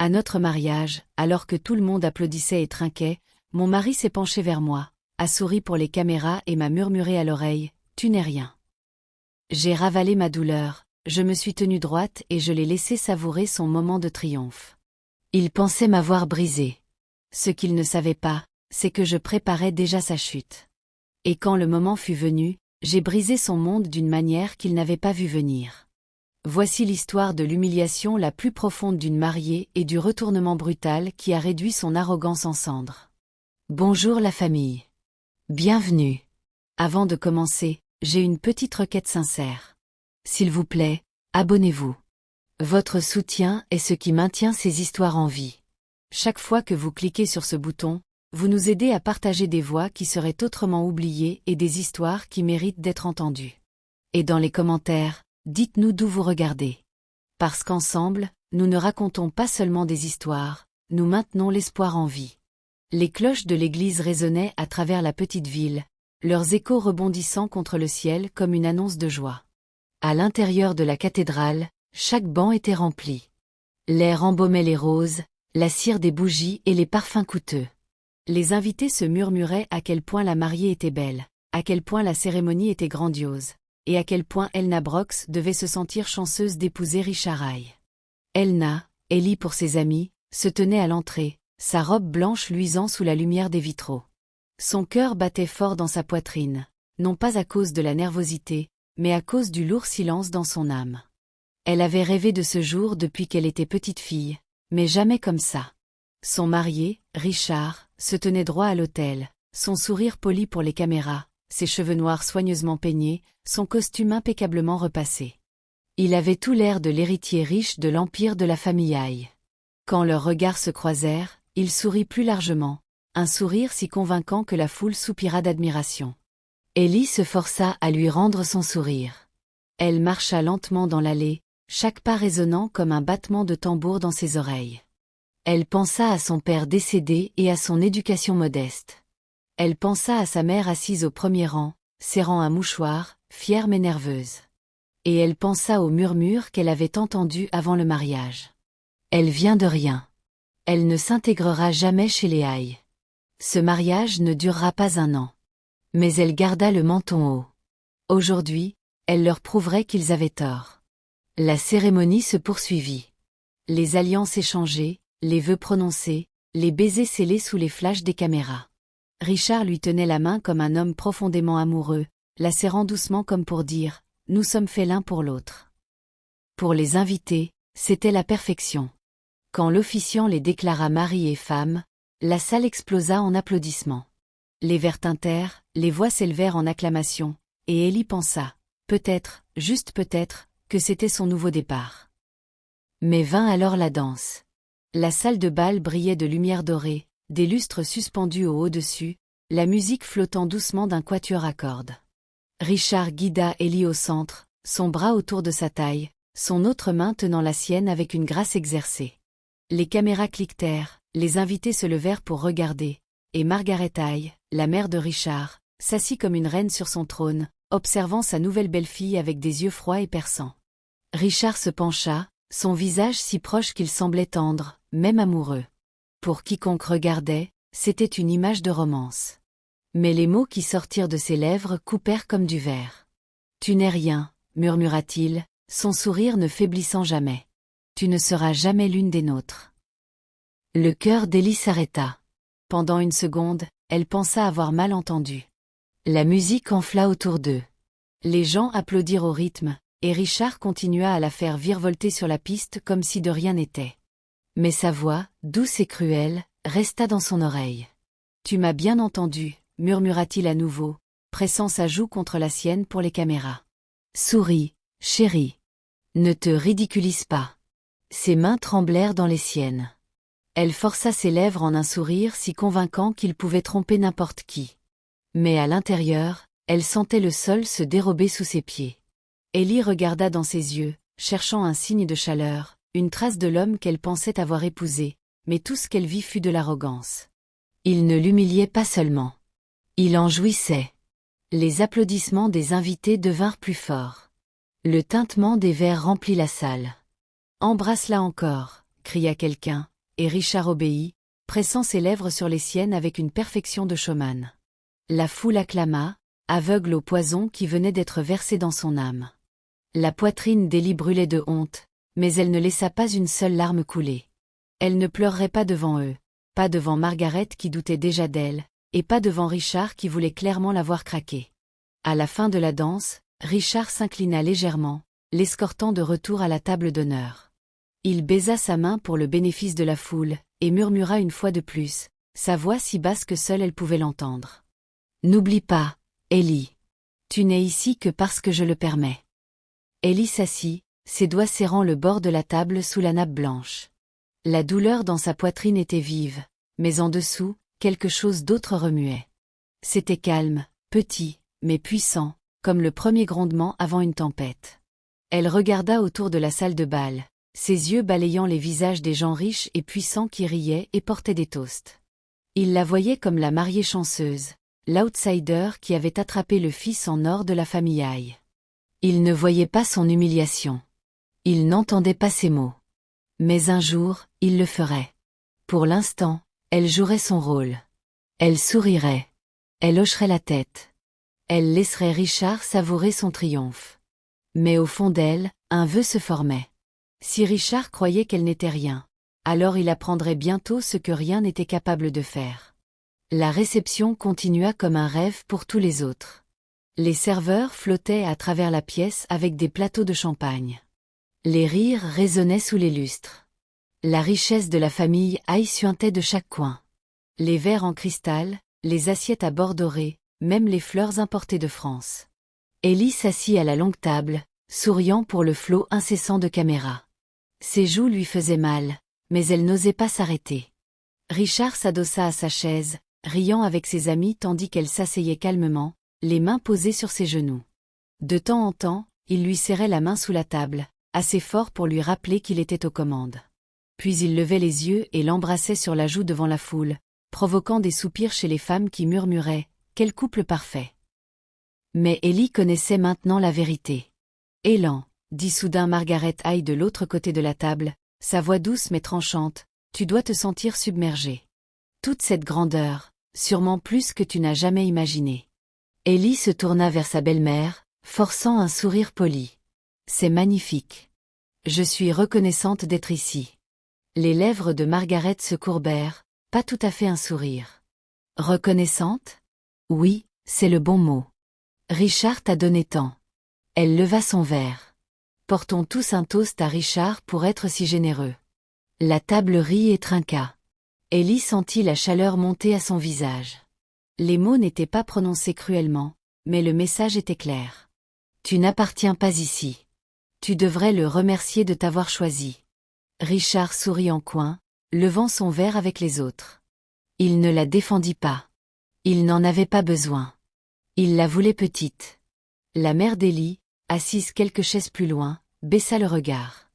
À notre mariage, alors que tout le monde applaudissait et trinquait, mon mari s'est penché vers moi, a souri pour les caméras et m'a murmuré à l'oreille, « Tu n'es rien ». J'ai ravalé ma douleur, je me suis tenue droite et je l'ai laissé savourer son moment de triomphe. Il pensait m'avoir brisé. Ce qu'il ne savait pas, c'est que je préparais déjà sa chute. Et quand le moment fut venu, j'ai brisé son monde d'une manière qu'il n'avait pas vu venir. Voici l'histoire de l'humiliation la plus profonde d'une mariée et du retournement brutal qui a réduit son arrogance en cendres. Bonjour la famille. Bienvenue. Avant de commencer, j'ai une petite requête sincère. S'il vous plaît, abonnez-vous. Votre soutien est ce qui maintient ces histoires en vie. Chaque fois que vous cliquez sur ce bouton, vous nous aidez à partager des voix qui seraient autrement oubliées et des histoires qui méritent d'être entendues. Et dans les commentaires, dites-nous d'où vous regardez. Parce qu'ensemble, nous ne racontons pas seulement des histoires, nous maintenons l'espoir en vie. Les cloches de l'église résonnaient à travers la petite ville, leurs échos rebondissant contre le ciel comme une annonce de joie. À l'intérieur de la cathédrale, chaque banc était rempli. L'air embaumait les roses, la cire des bougies et les parfums coûteux. Les invités se murmuraient à quel point la mariée était belle, à quel point la cérémonie était grandiose, et à quel point Elna Brox devait se sentir chanceuse d'épouser Richard Heye. Elna, Ellie pour ses amis, se tenait à l'entrée, sa robe blanche luisant sous la lumière des vitraux. Son cœur battait fort dans sa poitrine, non pas à cause de la nervosité, mais à cause du lourd silence dans son âme. Elle avait rêvé de ce jour depuis qu'elle était petite fille, mais jamais comme ça. Son marié, Richard, se tenait droit à l'autel, son sourire poli pour les caméras, ses cheveux noirs soigneusement peignés, son costume impeccablement repassé. Il avait tout l'air de l'héritier riche de l'empire de la famille Heye. Quand leurs regards se croisèrent, il sourit plus largement, un sourire si convaincant que la foule soupira d'admiration. Ellie se força à lui rendre son sourire. Elle marcha lentement dans l'allée, chaque pas résonnant comme un battement de tambour dans ses oreilles. Elle pensa à son père décédé et à son éducation modeste. Elle pensa à sa mère assise au premier rang, serrant un mouchoir, fière mais nerveuse. Et elle pensa aux murmures qu'elle avait entendus avant le mariage. Elle vient de rien. Elle ne s'intégrera jamais chez les Heye. Ce mariage ne durera pas un an. Mais elle garda le menton haut. Aujourd'hui, elle leur prouverait qu'ils avaient tort. La cérémonie se poursuivit. Les alliances échangées, les vœux prononcés, les baisers scellés sous les flashs des caméras. Richard lui tenait la main comme un homme profondément amoureux, la serrant doucement comme pour dire « Nous sommes faits l'un pour l'autre ». Pour les invités, c'était la perfection. Quand l'officiant les déclara mari et femme, la salle explosa en applaudissements. Les verres tintèrent, les voix s'élevèrent en acclamation, et Ellie pensa, peut-être, juste peut-être, que c'était son nouveau départ. Mais vint alors la danse. La salle de bal brillait de lumière dorée, des lustres suspendus au au-dessus, la musique flottant doucement d'un quatuor à cordes. Richard guida Ellie au centre, son bras autour de sa taille, son autre main tenant la sienne avec une grâce exercée. Les caméras cliquetèrent, les invités se levèrent pour regarder, et Margaret Heye, la mère de Richard, s'assit comme une reine sur son trône, observant sa nouvelle belle-fille avec des yeux froids et perçants. Richard se pencha, son visage si proche qu'il semblait tendre, même amoureux. Pour quiconque regardait, c'était une image de romance. Mais les mots qui sortirent de ses lèvres coupèrent comme du verre. « Tu n'es rien », murmura-t-il, son sourire ne faiblissant jamais. « Tu ne seras jamais l'une des nôtres. » Le cœur d'Ellie s'arrêta. Pendant une seconde, elle pensa avoir mal entendu. La musique enfla autour d'eux. Les gens applaudirent au rythme, et Richard continua à la faire virevolter sur la piste comme si de rien n'était. Mais sa voix, douce et cruelle, resta dans son oreille. « Tu m'as bien entendu », murmura-t-il à nouveau, pressant sa joue contre la sienne pour les caméras. « Souris, chérie. Ne te ridiculise pas. » Ses mains tremblèrent dans les siennes. Elle força ses lèvres en un sourire si convaincant qu'il pouvait tromper n'importe qui. Mais à l'intérieur, elle sentait le sol se dérober sous ses pieds. Ellie regarda dans ses yeux, cherchant un signe de chaleur, une trace de l'homme qu'elle pensait avoir épousé, mais tout ce qu'elle vit fut de l'arrogance. Il ne l'humiliait pas seulement. Il en jouissait. Les applaudissements des invités devinrent plus forts. Le tintement des verres remplit la salle. « Embrasse-la encore », cria quelqu'un, et Richard obéit, pressant ses lèvres sur les siennes avec une perfection de showman. La foule acclama, aveugle au poison qui venait d'être versé dans son âme. La poitrine d'Ellie brûlait de honte, mais elle ne laissa pas une seule larme couler. Elle ne pleurerait pas devant eux, pas devant Margaret qui doutait déjà d'elle, et pas devant Richard qui voulait clairement la voir craquer. À la fin de la danse, Richard s'inclina légèrement, l'escortant de retour à la table d'honneur. Il baisa sa main pour le bénéfice de la foule, et murmura une fois de plus, sa voix si basse que seule elle pouvait l'entendre. « N'oublie pas, Ellie. Tu n'es ici que parce que je le permets. » Ellie s'assit, ses doigts serrant le bord de la table sous la nappe blanche. La douleur dans sa poitrine était vive, mais en dessous, quelque chose d'autre remuait. C'était calme, petit, mais puissant, comme le premier grondement avant une tempête. Elle regarda autour de la salle de bal, ses yeux balayant les visages des gens riches et puissants qui riaient et portaient des toasts. Il la voyait comme la mariée chanceuse, l'outsider qui avait attrapé le fils en or de la famille Aïe. Il ne voyait pas son humiliation. Il n'entendait pas ses mots. Mais un jour, il le ferait. Pour l'instant, elle jouerait son rôle. Elle sourirait. Elle hocherait la tête. Elle laisserait Richard savourer son triomphe. Mais au fond d'elle, un vœu se formait. Si Richard croyait qu'elle n'était rien, alors il apprendrait bientôt ce que rien n'était capable de faire. La réception continua comme un rêve pour tous les autres. Les serveurs flottaient à travers la pièce avec des plateaux de champagne. Les rires résonnaient sous les lustres. La richesse de la famille Aïe suintait de chaque coin. Les verres en cristal, les assiettes à bord dorés, même les fleurs importées de France. Ellie s'assit à la longue table, souriant pour le flot incessant de caméras. Ses joues lui faisaient mal, mais elle n'osait pas s'arrêter. Richard s'adossa à sa chaise, riant avec ses amis tandis qu'elle s'asseyait calmement, les mains posées sur ses genoux. De temps en temps, il lui serrait la main sous la table, assez fort pour lui rappeler qu'il était aux commandes. Puis il levait les yeux et l'embrassait sur la joue devant la foule, provoquant des soupirs chez les femmes qui murmuraient « Quel couple parfait !» Mais Ellie connaissait maintenant la vérité. « Élan !» dit soudain Margaret Aïe de l'autre côté de la table, sa voix douce mais tranchante, « Tu dois te sentir submergée. Toute cette grandeur, sûrement plus que tu n'as jamais imaginé. » Ellie se tourna vers sa belle-mère, forçant un sourire poli. « C'est magnifique. Je suis reconnaissante d'être ici. » Les lèvres de Margaret se courbèrent, pas tout à fait un sourire. « Reconnaissante ? Oui, c'est le bon mot. Richard t'a donné tant. » Elle leva son verre. « Portons tous un toast à Richard pour être si généreux. » La table rit et trinqua. Ellie sentit la chaleur monter à son visage. Les mots n'étaient pas prononcés cruellement, mais le message était clair. « Tu n'appartiens pas ici. Tu devrais le remercier de t'avoir choisi. » Richard sourit en coin, levant son verre avec les autres. Il ne la défendit pas. Il n'en avait pas besoin. Il la voulait petite. La mère d'Ellie, assise quelques chaises plus loin, baissa le regard.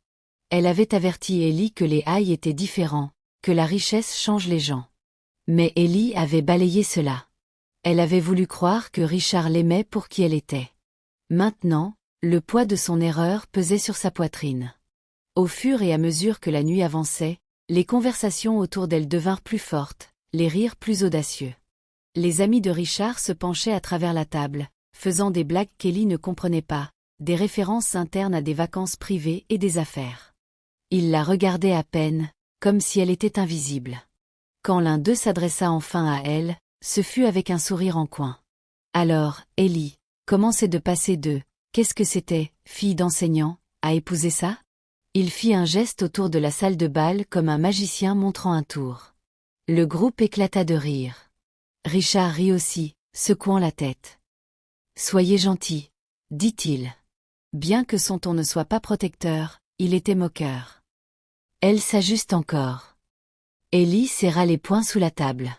Elle avait averti Ellie que les Aïe étaient différents, que la richesse change les gens. Mais Ellie avait balayé cela. Elle avait voulu croire que Richard l'aimait pour qui elle était. Maintenant, le poids de son erreur pesait sur sa poitrine. Au fur et à mesure que la nuit avançait, les conversations autour d'elle devinrent plus fortes, les rires plus audacieux. Les amis de Richard se penchaient à travers la table, faisant des blagues qu'Ellie ne comprenait pas, des références internes à des vacances privées et des affaires. Ils la regardaient à peine, comme si elle était invisible. Quand l'un d'eux s'adressa enfin à elle, ce fut avec un sourire en coin. « Alors, Ellie, comment c'est de passer de « Qu'est-ce que c'était, fille d'enseignant » à épouser ça ? » Il fit un geste autour de la salle de bal comme un magicien montrant un tour. Le groupe éclata de rire. Richard rit aussi, secouant la tête. « Soyez gentil, » dit-il. Bien que son ton ne soit pas protecteur, il était moqueur. Elle s'ajuste encore. Ellie serra les poings sous la table.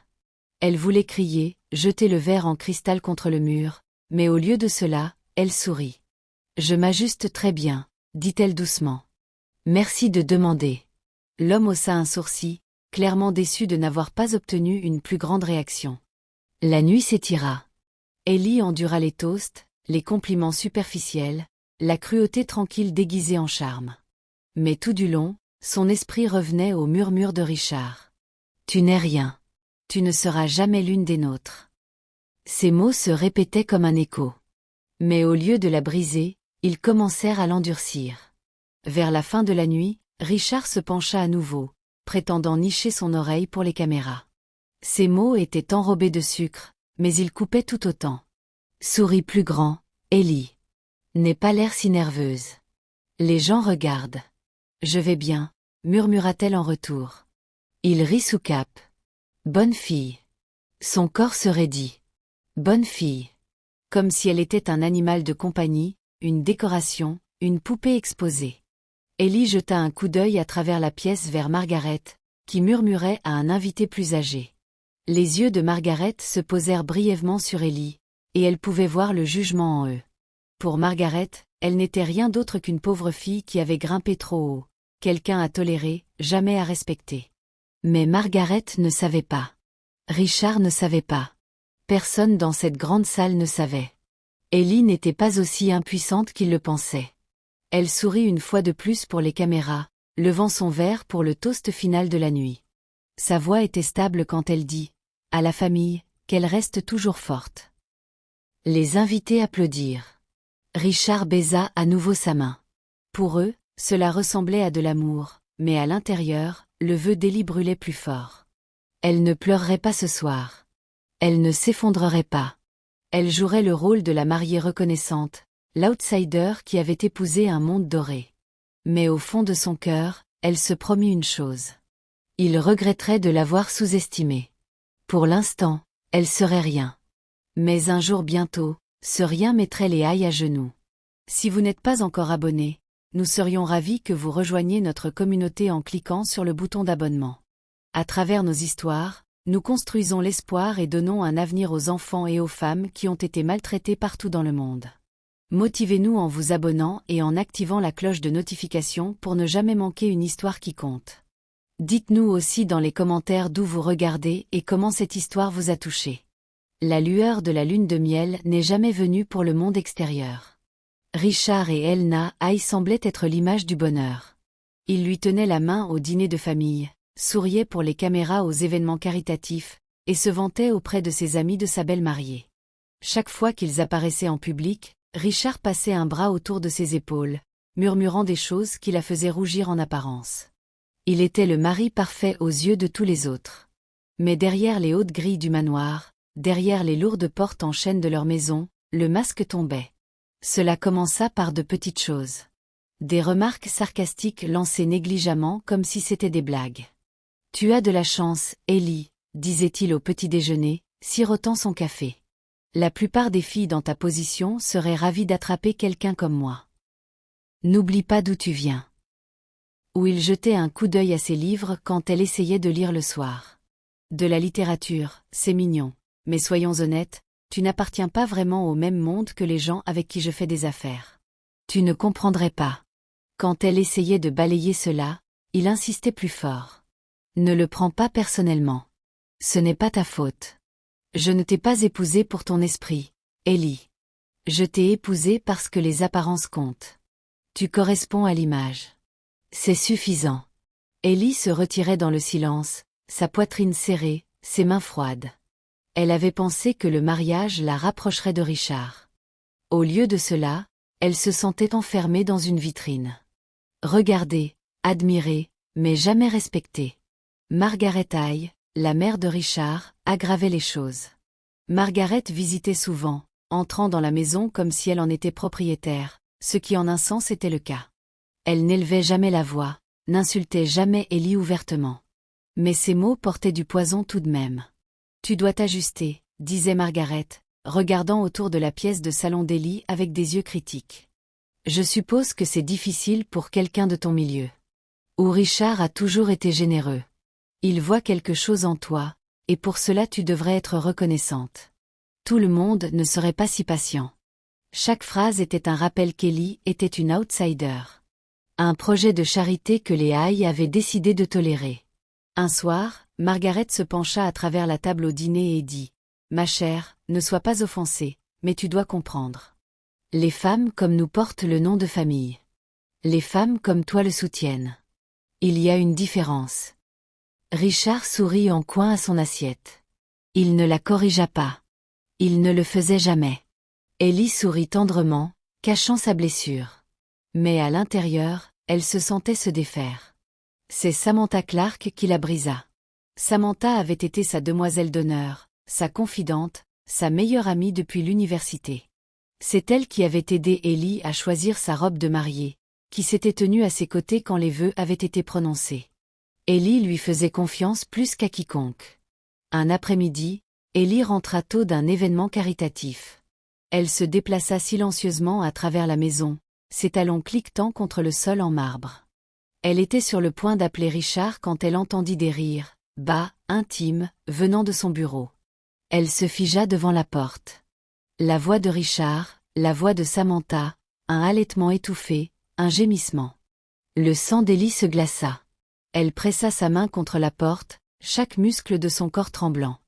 Elle voulait crier, jeter le verre en cristal contre le mur, mais au lieu de cela, elle sourit. « Je m'ajuste très bien, » dit-elle doucement. « Merci de demander. » L'homme haussa un sourcil, clairement déçu de n'avoir pas obtenu une plus grande réaction. La nuit s'étira. Ellie endura les toasts, les compliments superficiels, la cruauté tranquille déguisée en charme. Mais tout du long, Son esprit revenait au murmure de Richard. Tu n'es rien. Tu ne seras jamais l'une des nôtres. Ces mots se répétaient comme un écho. Mais au lieu de la briser, ils commencèrent à l'endurcir. Vers la fin de la nuit, Richard se pencha à nouveau, prétendant nicher son oreille pour les caméras. Ces mots étaient enrobés de sucre, mais ils coupaient tout autant. Souris plus grand, Ellie. N'aie pas l'air si nerveuse. Les gens regardent. Je vais bien, murmura-t-elle en retour. Il rit sous cape. Bonne fille. Son corps se raidit. Bonne fille. Comme si elle était un animal de compagnie, une décoration, une poupée exposée. Ellie jeta un coup d'œil à travers la pièce vers Margaret, qui murmurait à un invité plus âgé. Les yeux de Margaret se posèrent brièvement sur Ellie, et elle pouvait voir le jugement en eux. Pour Margaret, elle n'était rien d'autre qu'une pauvre fille qui avait grimpé trop haut, quelqu'un à tolérer, jamais à respecter. Mais Margaret ne savait pas. Richard ne savait pas. Personne dans cette grande salle ne savait. Ellie n'était pas aussi impuissante qu'il le pensait. Elle sourit une fois de plus pour les caméras, levant son verre pour le toast final de la nuit. Sa voix était stable quand elle dit, à la famille, qu'elle reste toujours forte. Les invités applaudirent. Richard baisa à nouveau sa main. Pour eux, cela ressemblait à de l'amour, mais à l'intérieur, le vœu d'Ellie brûlait plus fort. Elle ne pleurerait pas ce soir. Elle ne s'effondrerait pas. Elle jouerait le rôle de la mariée reconnaissante, l'outsider qui avait épousé un monde doré. Mais au fond de son cœur, elle se promit une chose. Il regretterait de l'avoir sous-estimée. Pour l'instant, elle serait rien. Mais un jour bientôt, ce rien mettrait les Haï à genoux. Si vous n'êtes pas encore abonné, nous serions ravis que vous rejoigniez notre communauté en cliquant sur le bouton d'abonnement. À travers nos histoires, nous construisons l'espoir et donnons un avenir aux enfants et aux femmes qui ont été maltraités partout dans le monde. Motivez-nous en vous abonnant et en activant la cloche de notification pour ne jamais manquer une histoire qui compte. Dites-nous aussi dans les commentaires d'où vous regardez et comment cette histoire vous a touché. La lueur de la lune de miel n'est jamais venue pour le monde extérieur. Richard et Elna Haï semblaient être l'image du bonheur. Ils lui tenaient la main au dîner de famille, souriaient pour les caméras aux événements caritatifs, et se vantaient auprès de ses amis de sa belle mariée. Chaque fois qu'ils apparaissaient en public, Richard passait un bras autour de ses épaules, murmurant des choses qui la faisaient rougir en apparence. Il était le mari parfait aux yeux de tous les autres. Mais derrière les hautes grilles du manoir, derrière les lourdes portes en chêne de leur maison, le masque tombait. Cela commença par de petites choses. Des remarques sarcastiques lancées négligemment comme si c'était des blagues. « Tu as de la chance, Ellie », disait-il au petit déjeuner, sirotant son café. « La plupart des filles dans ta position seraient ravies d'attraper quelqu'un comme moi. N'oublie pas d'où tu viens. » Ou il jetait un coup d'œil à ses livres quand elle essayait de lire le soir. « De la littérature, c'est mignon, mais soyons honnêtes, tu n'appartiens pas vraiment au même monde que les gens avec qui je fais des affaires. Tu ne comprendrais pas. » Quand elle essayait de balayer cela, il insistait plus fort. Ne le prends pas personnellement. Ce n'est pas ta faute. Je ne t'ai pas épousée pour ton esprit, Ellie. Je t'ai épousée parce que les apparences comptent. Tu corresponds à l'image. C'est suffisant. Ellie se retirait dans le silence, sa poitrine serrée, ses mains froides. Elle avait pensé que le mariage la rapprocherait de Richard. Au lieu de cela, elle se sentait enfermée dans une vitrine. Regardée, admirée, mais jamais respectée. Margaret Haï, la mère de Richard, aggravait les choses. Margaret visitait souvent, entrant dans la maison comme si elle en était propriétaire, ce qui en un sens était le cas. Elle n'élevait jamais la voix, n'insultait jamais Ellie ouvertement. Mais ses mots portaient du poison tout de même. « Tu dois t'ajuster », disait Margaret, regardant autour de la pièce de salon d'Ellie avec des yeux critiques. « Je suppose que c'est difficile pour quelqu'un de ton milieu. Où Richard a toujours été généreux. Il voit quelque chose en toi, et pour cela tu devrais être reconnaissante. Tout le monde ne serait pas si patient. » Chaque phrase était un rappel qu'Ellie était une outsider. Un projet de charité que les Haï avaient décidé de tolérer. Un soir, Margaret se pencha à travers la table au dîner et dit « Ma chère, ne sois pas offensée, mais tu dois comprendre. Les femmes comme nous portent le nom de famille. Les femmes comme toi le soutiennent. Il y a une différence. Richard sourit en coin à son assiette. Il ne la corrigea pas. Il ne le faisait jamais. Ellie sourit tendrement, cachant sa blessure. Mais à l'intérieur, elle se sentait se défaire. C'est Samantha Clark qui la brisa. Samantha avait été sa demoiselle d'honneur, sa confidente, sa meilleure amie depuis l'université. C'est elle qui avait aidé Ellie à choisir sa robe de mariée, qui s'était tenue à ses côtés quand les vœux avaient été prononcés. Ellie lui faisait confiance plus qu'à quiconque. Un après-midi, Ellie rentra tôt d'un événement caritatif. Elle se déplaça silencieusement à travers la maison, ses talons cliquetant contre le sol en marbre. Elle était sur le point d'appeler Richard quand elle entendit des rires, bas, intimes, venant de son bureau. Elle se figea devant la porte. La voix de Richard, la voix de Samantha, un halètement étouffé, un gémissement. Le sang d'Ellie se glaça. Elle pressa sa main contre la porte, chaque muscle de son corps tremblant.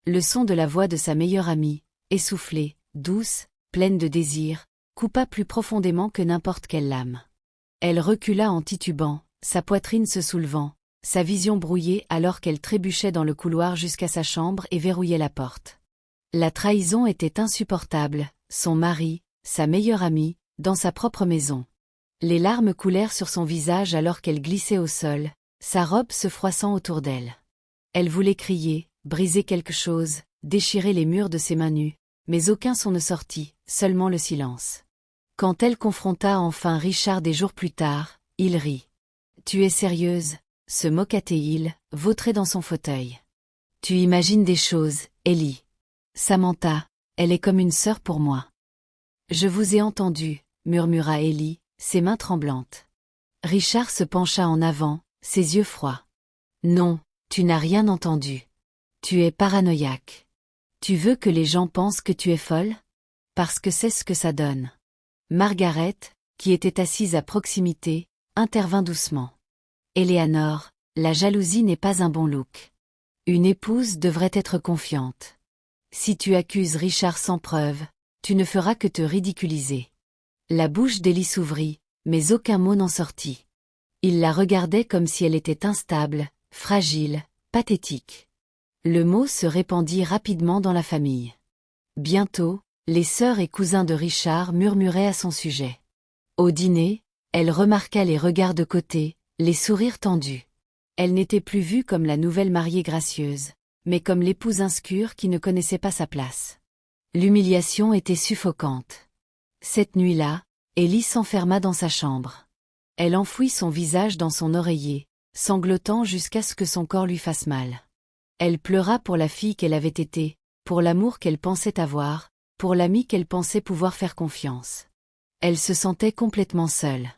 Le son de la voix de sa meilleure amie, essoufflée, douce, pleine de désir, coupa plus profondément que n'importe quelle lame. Elle recula en titubant, sa poitrine se soulevant, sa vision brouillée alors qu'elle trébuchait dans le couloir jusqu'à sa chambre et verrouillait la porte. La trahison était insupportable, son mari, sa meilleure amie, dans sa propre maison. Les larmes coulèrent sur son visage alors qu'elle glissait au sol, sa robe se froissant autour d'elle. Elle voulait crier, briser quelque chose, déchirer les murs de ses mains nues, mais aucun son ne sortit, seulement le silence. Quand elle confronta enfin Richard des jours plus tard, il rit. « Tu es sérieuse ?» se moqua-t-il, vautré dans son fauteuil. « Tu imagines des choses, Ellie. Samantha, elle est comme une sœur pour moi. » « Je vous ai entendu, » murmura Ellie, ses mains tremblantes. Richard se pencha en avant, ses yeux froids. « Non, tu n'as rien entendu. Tu es paranoïaque. Tu veux que les gens pensent que tu es folle? Parce que c'est ce que ça donne. » Margaret, qui était assise à proximité, intervint doucement. « Éléanor, la jalousie n'est pas un bon look. Une épouse devrait être confiante. Si tu accuses Richard sans preuve, tu ne feras que te ridiculiser. » La bouche d'Ellie s'ouvrit, mais aucun mot n'en sortit. Il la regardait comme si elle était instable, fragile, pathétique. Le mot se répandit rapidement dans la famille. Bientôt, les sœurs et cousins de Richard murmuraient à son sujet. Au dîner, elle remarqua les regards de côté, les sourires tendus. Elle n'était plus vue comme la nouvelle mariée gracieuse, mais comme l'épouse inscure qui ne connaissait pas sa place. L'humiliation était suffocante. Cette nuit-là, Ellie s'enferma dans sa chambre. Elle enfouit son visage dans son oreiller, sanglotant jusqu'à ce que son corps lui fasse mal. Elle pleura pour la fille qu'elle avait été, pour l'amour qu'elle pensait avoir, pour l'ami qu'elle pensait pouvoir faire confiance. Elle se sentait complètement seule.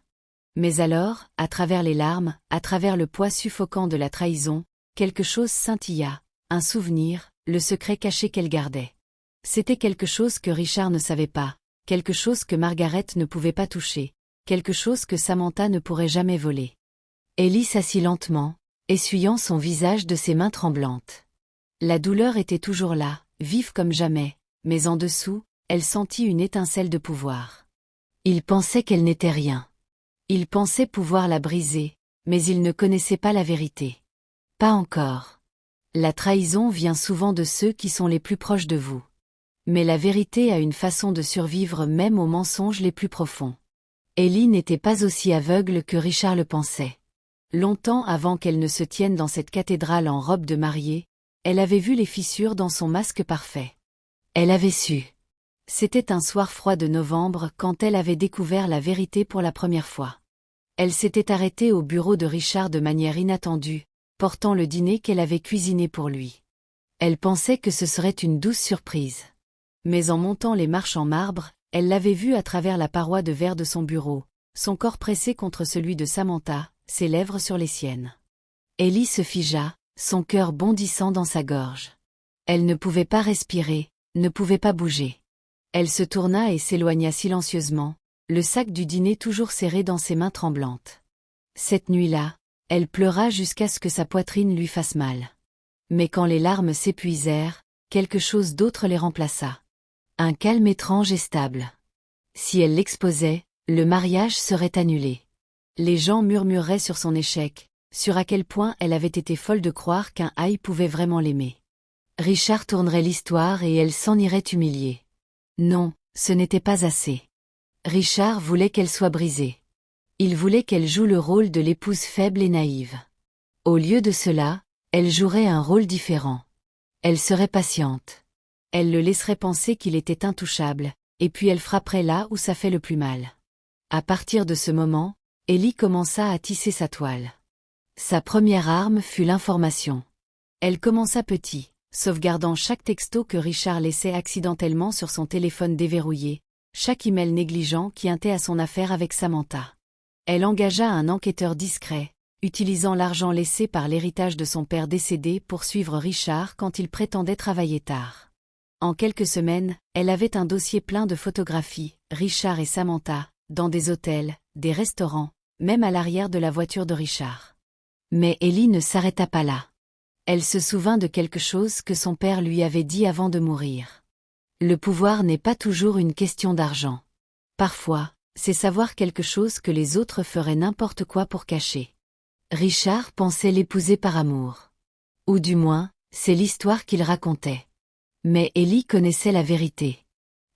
Mais alors, à travers les larmes, à travers le poids suffocant de la trahison, quelque chose scintilla, un souvenir, le secret caché qu'elle gardait. C'était quelque chose que Richard ne savait pas, quelque chose que Margaret ne pouvait pas toucher, quelque chose que Samantha ne pourrait jamais voler. Ellie s'assit lentement, essuyant son visage de ses mains tremblantes. La douleur était toujours là, vive comme jamais, mais en dessous, elle sentit une étincelle de pouvoir. Il pensait qu'elle n'était rien. Il pensait pouvoir la briser, mais il ne connaissait pas la vérité. Pas encore. La trahison vient souvent de ceux qui sont les plus proches de vous. Mais la vérité a une façon de survivre même aux mensonges les plus profonds. Ellie n'était pas aussi aveugle que Richard le pensait. Longtemps avant qu'elle ne se tienne dans cette cathédrale en robe de mariée, elle avait vu les fissures dans son masque parfait. Elle avait su. C'était un soir froid de novembre quand elle avait découvert la vérité pour la première fois. Elle s'était arrêtée au bureau de Richard de manière inattendue, portant le dîner qu'elle avait cuisiné pour lui. Elle pensait que ce serait une douce surprise. Mais en montant les marches en marbre, elle l'avait vu à travers la paroi de verre de son bureau, son corps pressé contre celui de Samantha, ses lèvres sur les siennes. Ellie se figea, son cœur bondissant dans sa gorge. Elle ne pouvait pas respirer, ne pouvait pas bouger. Elle se tourna et s'éloigna silencieusement, le sac du dîner toujours serré dans ses mains tremblantes. Cette nuit-là, elle pleura jusqu'à ce que sa poitrine lui fasse mal. Mais quand les larmes s'épuisèrent, quelque chose d'autre les remplaça. Un calme étrange et stable. Si elle l'exposait, le mariage serait annulé. Les gens murmureraient sur son échec, sur à quel point elle avait été folle de croire qu'un Haï pouvait vraiment l'aimer. Richard tournerait l'histoire et elle s'en irait humiliée. Non, ce n'était pas assez. Richard voulait qu'elle soit brisée. Il voulait qu'elle joue le rôle de l'épouse faible et naïve. Au lieu de cela, elle jouerait un rôle différent. Elle serait patiente. Elle le laisserait penser qu'il était intouchable, et puis elle frapperait là où ça fait le plus mal. À partir de ce moment, Ellie commença à tisser sa toile. Sa première arme fut l'information. Elle commença petit, sauvegardant chaque texto que Richard laissait accidentellement sur son téléphone déverrouillé, chaque email négligent qui hintait à son affaire avec Samantha. Elle engagea un enquêteur discret, utilisant l'argent laissé par l'héritage de son père décédé pour suivre Richard quand il prétendait travailler tard. En quelques semaines, elle avait un dossier plein de photographies, Richard et Samantha, dans des hôtels, des restaurants, même à l'arrière de la voiture de Richard. Mais Ellie ne s'arrêta pas là. Elle se souvint de quelque chose que son père lui avait dit avant de mourir. Le pouvoir n'est pas toujours une question d'argent. Parfois, c'est savoir quelque chose que les autres feraient n'importe quoi pour cacher. Richard pensait l'épouser par amour. Ou du moins, c'est l'histoire qu'il racontait. Mais Ellie connaissait la vérité.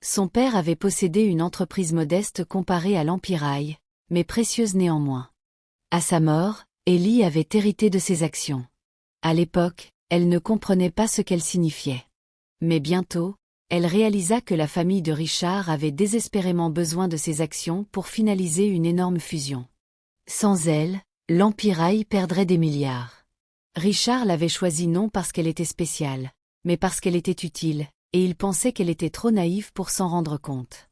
Son père avait possédé une entreprise modeste comparée à l'Empirail, mais précieuse néanmoins. À sa mort, Ellie avait hérité de ses actions. À l'époque, elle ne comprenait pas ce qu'elles signifiaient. Mais bientôt, elle réalisa que la famille de Richard avait désespérément besoin de ses actions pour finaliser une énorme fusion. Sans elle, l'Empirail perdrait des milliards. Richard l'avait choisie non parce qu'elle était spéciale, mais parce qu'elle était utile, et il pensait qu'elle était trop naïve pour s'en rendre compte.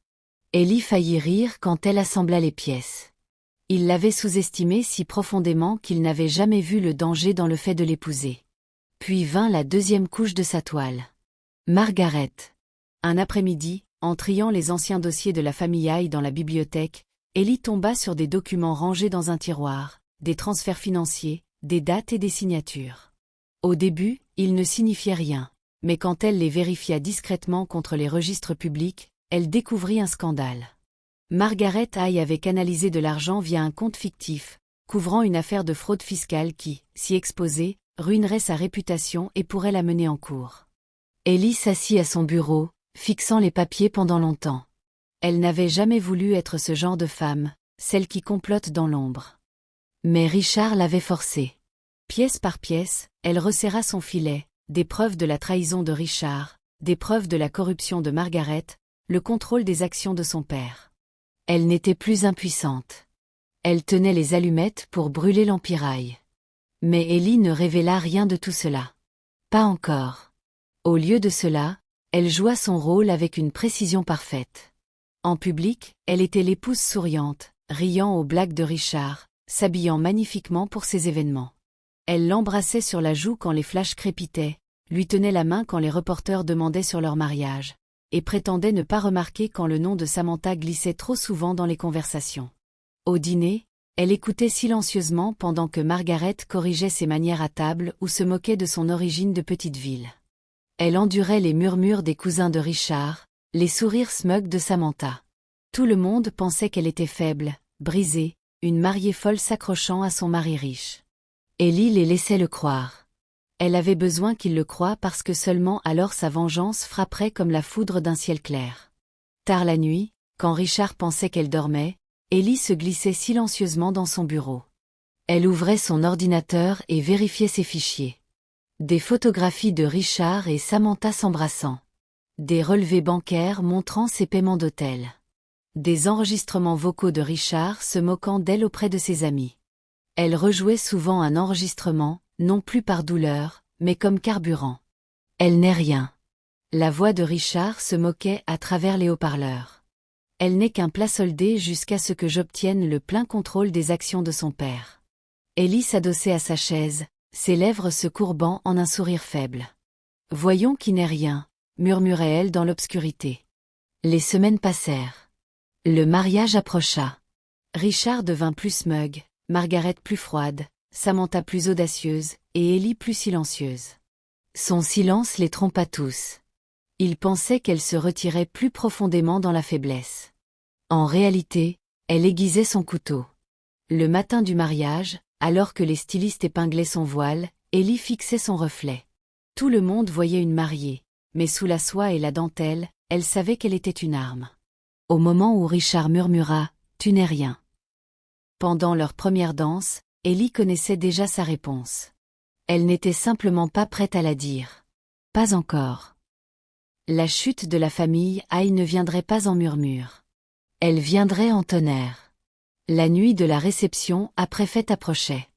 Ellie faillit rire quand elle assembla les pièces. Il l'avait sous-estimée si profondément qu'il n'avait jamais vu le danger dans le fait de l'épouser. Puis vint la deuxième couche de sa toile. Margaret. Un après-midi, en triant les anciens dossiers de la famille Haï dans la bibliothèque, Ellie tomba sur des documents rangés dans un tiroir, des transferts financiers, des dates et des signatures. Au début, ils ne signifiaient rien, mais quand elle les vérifia discrètement contre les registres publics, elle découvrit un scandale. Margaret Haï avait canalisé de l'argent via un compte fictif, couvrant une affaire de fraude fiscale qui, si exposée, ruinerait sa réputation et pourrait la mener en cour. Ellie s'assit à son bureau, fixant les papiers pendant longtemps. Elle n'avait jamais voulu être ce genre de femme, celle qui complote dans l'ombre. Mais Richard l'avait forcée. Pièce par pièce, elle resserra son filet, des preuves de la trahison de Richard, des preuves de la corruption de Margaret, le contrôle des actions de son père. Elle n'était plus impuissante. Elle tenait les allumettes pour brûler l'Empirail. Mais Ellie ne révéla rien de tout cela. Pas encore. Au lieu de cela, elle joua son rôle avec une précision parfaite. En public, elle était l'épouse souriante, riant aux blagues de Richard, s'habillant magnifiquement pour ces événements. Elle l'embrassait sur la joue quand les flashs crépitaient, lui tenait la main quand les reporters demandaient sur leur mariage, et prétendait ne pas remarquer quand le nom de Samantha glissait trop souvent dans les conversations. Au dîner, elle écoutait silencieusement pendant que Margaret corrigeait ses manières à table ou se moquait de son origine de petite ville. Elle endurait les murmures des cousins de Richard, les sourires smug de Samantha. Tout le monde pensait qu'elle était faible, brisée, une mariée folle s'accrochant à son mari riche. Ellie les laissait le croire. Elle avait besoin qu'il le croie parce que seulement alors sa vengeance frapperait comme la foudre d'un ciel clair. Tard la nuit, quand Richard pensait qu'elle dormait, Ellie se glissait silencieusement dans son bureau. Elle ouvrait son ordinateur et vérifiait ses fichiers. Des photographies de Richard et Samantha s'embrassant. Des relevés bancaires montrant ses paiements d'hôtel. Des enregistrements vocaux de Richard se moquant d'elle auprès de ses amis. Elle rejouait souvent un enregistrement, non plus par douleur, mais comme carburant. Elle n'est rien. La voix de Richard se moquait à travers les haut-parleurs. Elle n'est qu'un plat soldé jusqu'à ce que j'obtienne le plein contrôle des actions de son père. Ellie s'adossait à sa chaise, ses lèvres se courbant en un sourire faible. Voyons qui n'est rien, murmurait-elle dans l'obscurité. Les semaines passèrent. Le mariage approcha. Richard devint plus smug, Margaret plus froide, Samantha plus audacieuse, et Ellie plus silencieuse. Son silence les trompa tous. Ils pensaient qu'elle se retirait plus profondément dans la faiblesse. En réalité, elle aiguisait son couteau. Le matin du mariage, Alors que les stylistes épinglaient son voile, Ellie fixait son reflet. Tout le monde voyait une mariée, mais sous la soie et la dentelle, elle savait qu'elle était une arme. Au moment où Richard murmura « Tu n'es rien ». Pendant leur première danse, Ellie connaissait déjà sa réponse. Elle n'était simplement pas prête à la dire. Pas encore. La chute de la famille Hay ne viendrait pas en murmure. Elle viendrait en tonnerre. La nuit de la réception après-fête approchait.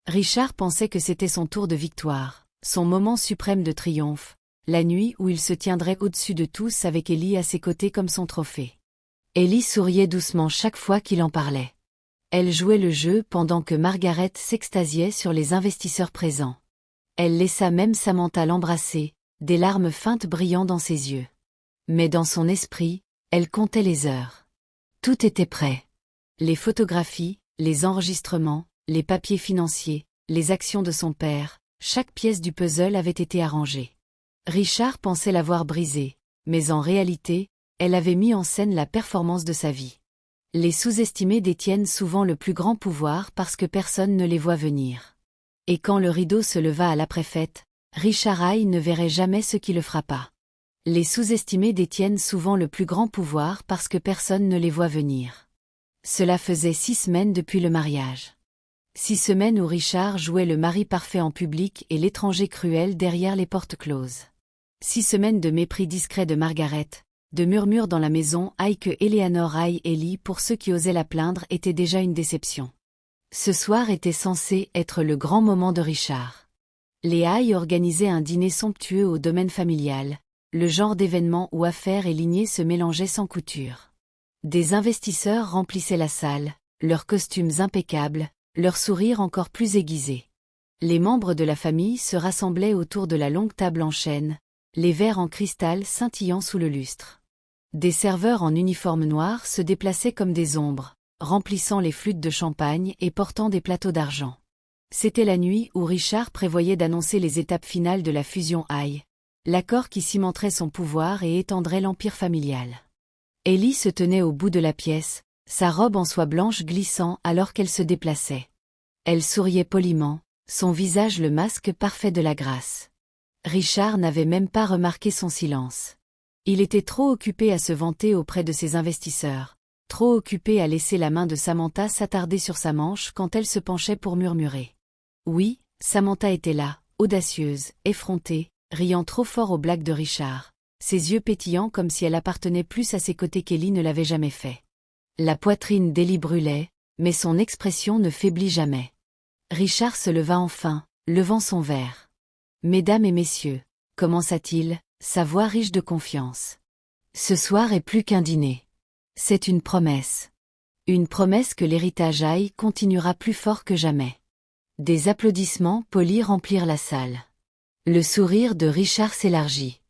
Richard pensait que c'était son tour de victoire, son moment suprême de triomphe, la nuit où il se tiendrait au-dessus de tous avec Ellie à ses côtés comme son trophée. Ellie souriait doucement chaque fois qu'il en parlait. Elle jouait le jeu pendant que Margaret s'extasiait sur les investisseurs présents. Elle laissa même Samantha l'embrasser, des larmes feintes brillant dans ses yeux. Mais dans son esprit, elle comptait les heures. Tout était prêt. Les photographies, les enregistrements, les papiers financiers, les actions de son père, chaque pièce du puzzle avait été arrangée. Richard pensait l'avoir brisée, mais en réalité, elle avait mis en scène la performance de sa vie. Les sous-estimés détiennent souvent le plus grand pouvoir parce que personne ne les voit venir. Et quand le rideau se leva à l'après-fête, Richard Hay ne verrait jamais ce qui le frappa. Les sous-estimés détiennent souvent le plus grand pouvoir parce que personne ne les voit venir. Cela faisait 6 semaines depuis le mariage. 6 semaines où Richard jouait le mari parfait en public et l'étranger cruel derrière les portes closes. 6 semaines de mépris discret de Margaret, de murmures dans la maison Hay que Eleanor Hay Ellie pour ceux qui osaient la plaindre était déjà une déception. Ce soir était censé être le grand moment de Richard. Les Hay organisaient un dîner somptueux au domaine familial, le genre d'événement où affaires et lignées se mélangeaient sans couture. Des investisseurs remplissaient la salle, leurs costumes impeccables, leurs sourires encore plus aiguisés. Les membres de la famille se rassemblaient autour de la longue table en chêne, les verres en cristal scintillant sous le lustre. Des serveurs en uniforme noir se déplaçaient comme des ombres, remplissant les flûtes de champagne et portant des plateaux d'argent. C'était la nuit où Richard prévoyait d'annoncer les étapes finales de la fusion Hay, l'accord qui cimenterait son pouvoir et étendrait l'empire familial. Ellie se tenait au bout de la pièce, sa robe en soie blanche glissant alors qu'elle se déplaçait. Elle souriait poliment, son visage le masque parfait de la grâce. Richard n'avait même pas remarqué son silence. Il était trop occupé à se vanter auprès de ses investisseurs, trop occupé à laisser la main de Samantha s'attarder sur sa manche quand elle se penchait pour murmurer. Oui, Samantha était là, audacieuse, effrontée, riant trop fort aux blagues de Richard, ses yeux pétillants comme si elle appartenait plus à ses côtés qu'Ellie ne l'avait jamais fait. La poitrine d'Ellie brûlait, mais son expression ne faiblit jamais. Richard se leva enfin, levant son verre. « Mesdames et messieurs », commença-t-il, sa voix riche de confiance. « Ce soir est plus qu'un dîner. C'est une promesse. Une promesse que l'héritage Hay continuera plus fort que jamais. » Des applaudissements polis remplirent la salle. Le sourire de Richard s'élargit.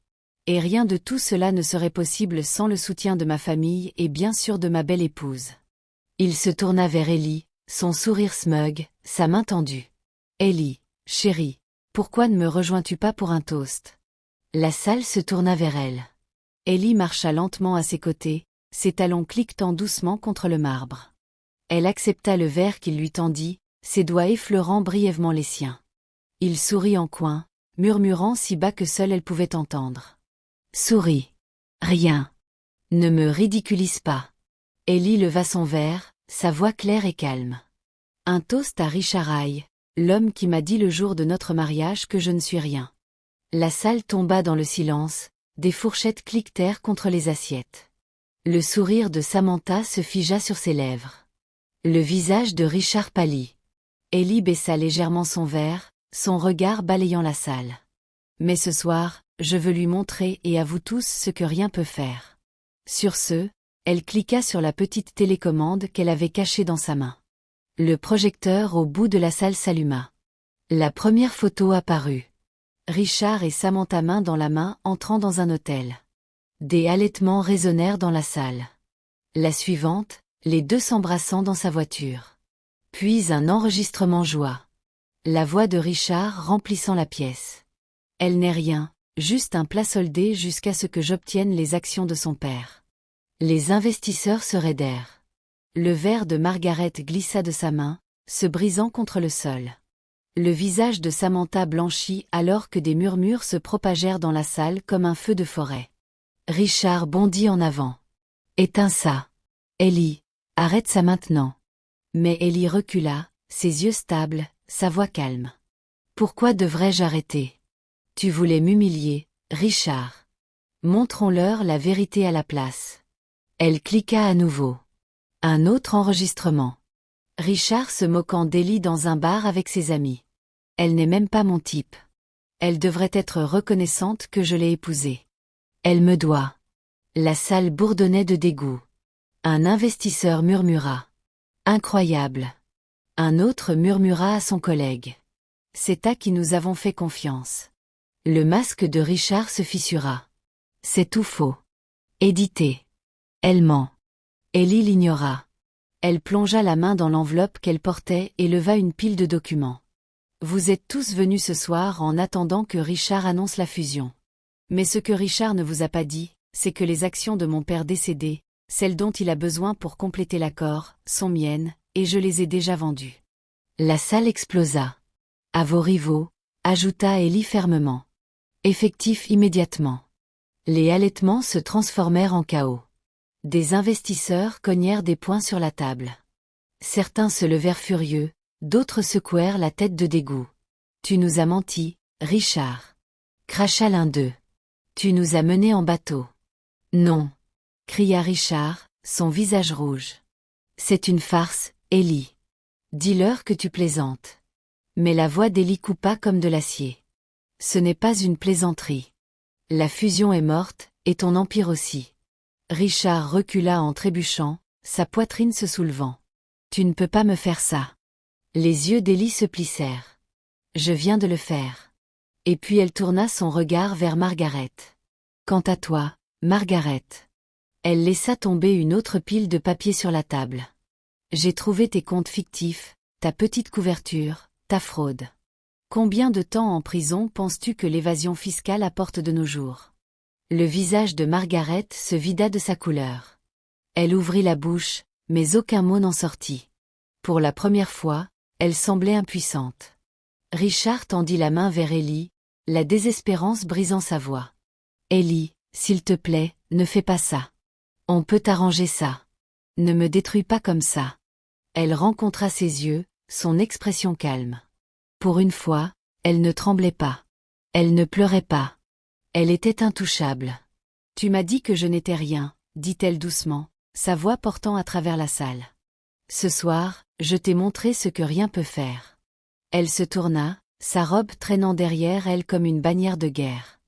Et rien de tout cela ne serait possible sans le soutien de ma famille et bien sûr de ma belle épouse. Il se tourna vers Ellie, son sourire smug, sa main tendue. « Ellie, chérie, pourquoi ne me rejoins-tu pas pour un toast ?» La salle se tourna vers elle. Ellie marcha lentement à ses côtés, ses talons cliquetant doucement contre le marbre. Elle accepta le verre qu'il lui tendit, ses doigts effleurant brièvement les siens. Il sourit en coin, murmurant si bas que seule elle pouvait entendre. « Souris. Rien. Ne me ridiculise pas. » Ellie leva son verre, sa voix claire et calme. « Un toast à Richard Hay, l'homme qui m'a dit le jour de notre mariage que je ne suis rien. » La salle tomba dans le silence, des fourchettes cliquetèrent contre les assiettes. Le sourire de Samantha se figea sur ses lèvres. Le visage de Richard pâlit. Ellie baissa légèrement son verre, son regard balayant la salle. « Mais ce soir, je veux lui montrer et à vous tous ce que rien peut faire. » Sur ce, elle cliqua sur la petite télécommande qu'elle avait cachée dans sa main. Le projecteur au bout de la salle s'alluma. La première photo apparut. Richard et Samantha main dans la main entrant dans un hôtel. Des halètements résonnèrent dans la salle. La suivante, les deux s'embrassant dans sa voiture. Puis un enregistrement joua. La voix de Richard remplissant la pièce. « Elle n'est rien, juste un plat soldé jusqu'à ce que j'obtienne les actions de son père. » Les investisseurs se raidèrent. Le verre de Margaret glissa de sa main, se brisant contre le sol. Le visage de Samantha blanchit alors que des murmures se propagèrent dans la salle comme un feu de forêt. Richard bondit en avant. « Éteins ça. Ellie, arrête ça maintenant. » Mais Ellie recula, ses yeux stables, sa voix calme. « Pourquoi devrais-je arrêter? Tu voulais m'humilier, Richard. Montrons-leur la vérité à la place. » Elle cliqua à nouveau. Un autre enregistrement. Richard se moquant d'Ellie dans un bar avec ses amis. « Elle n'est même pas mon type. Elle devrait être reconnaissante que je l'ai épousée. Elle me doit. » La salle bourdonnait de dégoût. Un investisseur murmura. « Incroyable. » Un autre murmura à son collègue. « C'est à qui nous avons fait confiance. » Le masque de Richard se fissura. « C'est tout faux. Édité. Elle ment. » Ellie l'ignora. Elle plongea la main dans l'enveloppe qu'elle portait et leva une pile de documents. « Vous êtes tous venus ce soir en attendant que Richard annonce la fusion. Mais ce que Richard ne vous a pas dit, c'est que les actions de mon père décédé, celles dont il a besoin pour compléter l'accord, sont miennes, et je les ai déjà vendues. » La salle explosa. « À vos rivaux, » ajouta Ellie fermement. « Effectif immédiatement. » Les halètements se transformèrent en chaos. Des investisseurs cognèrent des poings sur la table. Certains se levèrent furieux, d'autres secouèrent la tête de dégoût. « Tu nous as menti, Richard. » Cracha l'un d'eux. « Tu nous as menés en bateau. »« Non. » cria Richard, son visage rouge. « C'est une farce, Ellie. Dis-leur que tu plaisantes. » Mais la voix d'Ellie coupa comme de l'acier. « Ce n'est pas une plaisanterie. La fusion est morte, et ton empire aussi. » Richard recula en trébuchant, sa poitrine se soulevant. « Tu ne peux pas me faire ça. » Les yeux d'Ellie se plissèrent. « Je viens de le faire. » Et puis elle tourna son regard vers Margaret. « Quant à toi, Margaret. » Elle laissa tomber une autre pile de papier sur la table. « J'ai trouvé tes comptes fictifs, ta petite couverture, ta fraude. Combien de temps en prison penses-tu que l'évasion fiscale apporte de nos jours ?» Le visage de Margaret se vida de sa couleur. Elle ouvrit la bouche, mais aucun mot n'en sortit. Pour la première fois, elle semblait impuissante. Richard tendit la main vers Ellie, la désespérance brisant sa voix. « Ellie, s'il te plaît, ne fais pas ça. On peut arranger ça. Ne me détruis pas comme ça. » Elle rencontra ses yeux, son expression calme. Pour une fois, elle ne tremblait pas. Elle ne pleurait pas. Elle était intouchable. « Tu m'as dit que je n'étais rien, » dit-elle doucement, sa voix portant à travers la salle. « Ce soir, je t'ai montré ce que rien peut faire. » Elle se tourna, sa robe traînant derrière elle comme une bannière de guerre.